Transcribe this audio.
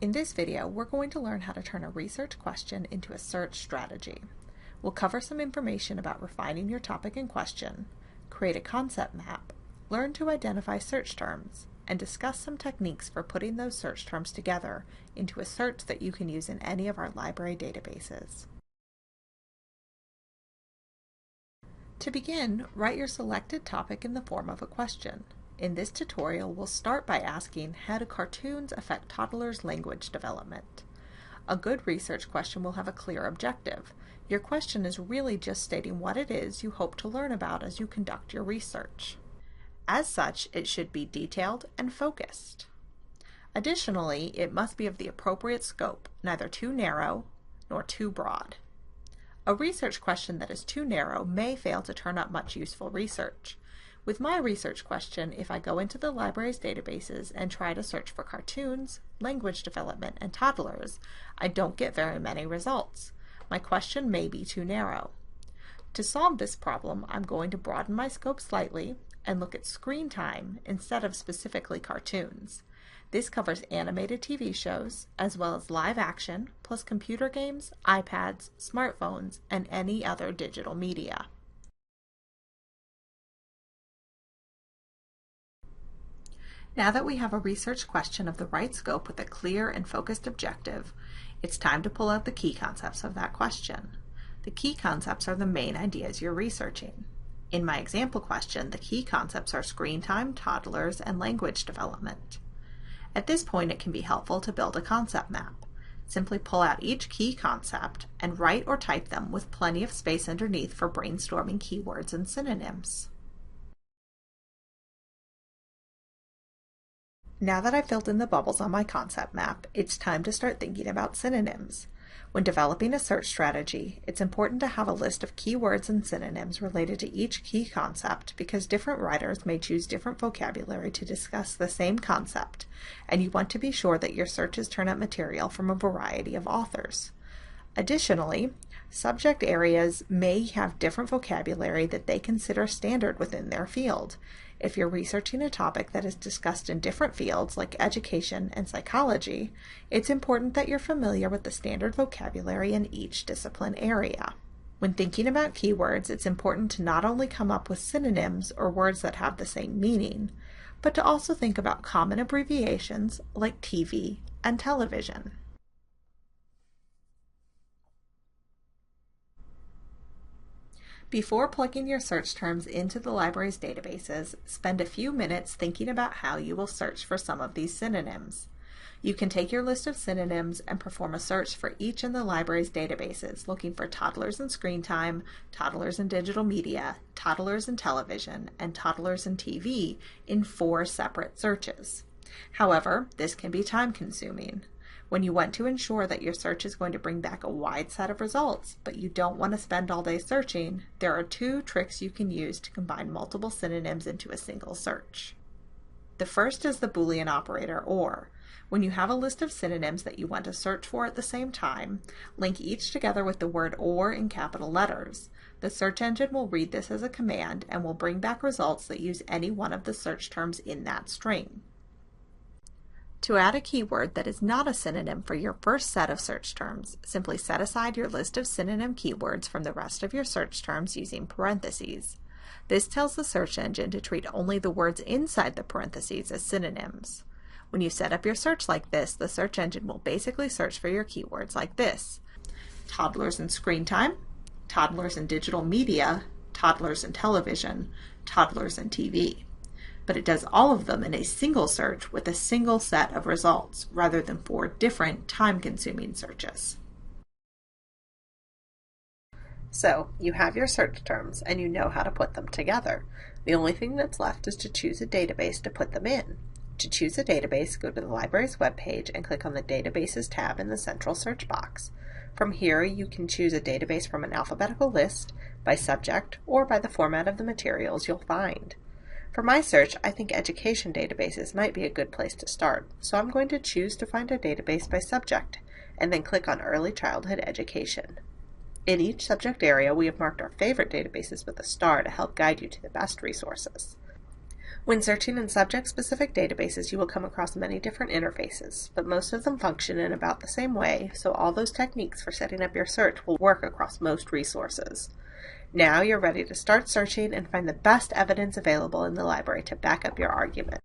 In this video, we're going to learn how to turn a research question into a search strategy. We'll cover some information about refining your topic in question, create a concept map, learn to identify search terms, and discuss some techniques for putting those search terms together into a search that you can use in any of our library databases. To begin, write your selected topic in the form of a question. In this tutorial, we'll start by asking, how do cartoons affect toddlers' language development? A good research question will have a clear objective. Your question is really just stating what it is you hope to learn about as you conduct your research. As such, it should be detailed and focused. Additionally, it must be of the appropriate scope, neither too narrow nor too broad. A research question that is too narrow may fail to turn up much useful research. With my research question, if I go into the library's databases and try to search for cartoons, language development, and toddlers, I don't get very many results. My question may be too narrow. To solve this problem, I'm going to broaden my scope slightly and look at screen time instead of specifically cartoons. This covers animated TV shows, as well as live action, plus computer games, iPads, smartphones, and any other digital media. Now that we have a research question of the right scope with a clear and focused objective, it's time to pull out the key concepts of that question. The key concepts are the main ideas you're researching. In my example question, the key concepts are screen time, toddlers, and language development. At this point, it can be helpful to build a concept map. Simply pull out each key concept and write or type them with plenty of space underneath for brainstorming keywords and synonyms. Now that I've filled in the bubbles on my concept map, it's time to start thinking about synonyms. When developing a search strategy, it's important to have a list of keywords and synonyms related to each key concept because different writers may choose different vocabulary to discuss the same concept, and you want to be sure that your searches turn up material from a variety of authors. Additionally, subject areas may have different vocabulary that they consider standard within their field. If you're researching a topic that is discussed in different fields like education and psychology, it's important that you're familiar with the standard vocabulary in each discipline area. When thinking about keywords, it's important to not only come up with synonyms or words that have the same meaning, but to also think about common abbreviations like TV and television. Before plugging your search terms into the library's databases, spend a few minutes thinking about how you will search for some of these synonyms. You can take your list of synonyms and perform a search for each in the library's databases, looking for toddlers and screen time, toddlers and digital media, toddlers and television, and toddlers and TV in 4 separate searches. However, this can be time-consuming. When you want to ensure that your search is going to bring back a wide set of results, but you don't want to spend all day searching, there are 2 tricks you can use to combine multiple synonyms into a single search. The first is the Boolean operator, or. When you have a list of synonyms that you want to search for at the same time, link each together with the word or in capital letters. The search engine will read this as a command and will bring back results that use any one of the search terms in that string. To add a keyword that is not a synonym for your first set of search terms, simply set aside your list of synonym keywords from the rest of your search terms using parentheses. This tells the search engine to treat only the words inside the parentheses as synonyms. When you set up your search like this, the search engine will basically search for your keywords like this: toddlers and screen time, toddlers and digital media, toddlers and television, toddlers and TV. But it does all of them in a single search with a single set of results, rather than 4 different time-consuming searches. So, you have your search terms and you know how to put them together. The only thing that's left is to choose a database to put them in. To choose a database, go to the library's webpage and click on the Databases tab in the central search box. From here, you can choose a database from an alphabetical list, by subject, or by the format of the materials you'll find. For my search, I think education databases might be a good place to start, so I'm going to choose to find a database by subject, and then click on Early Childhood Education. In each subject area, we have marked our favorite databases with a star to help guide you to the best resources. When searching in subject-specific databases, you will come across many different interfaces, but most of them function in about the same way, so all those techniques for setting up your search will work across most resources. Now you're ready to start searching and find the best evidence available in the library to back up your argument.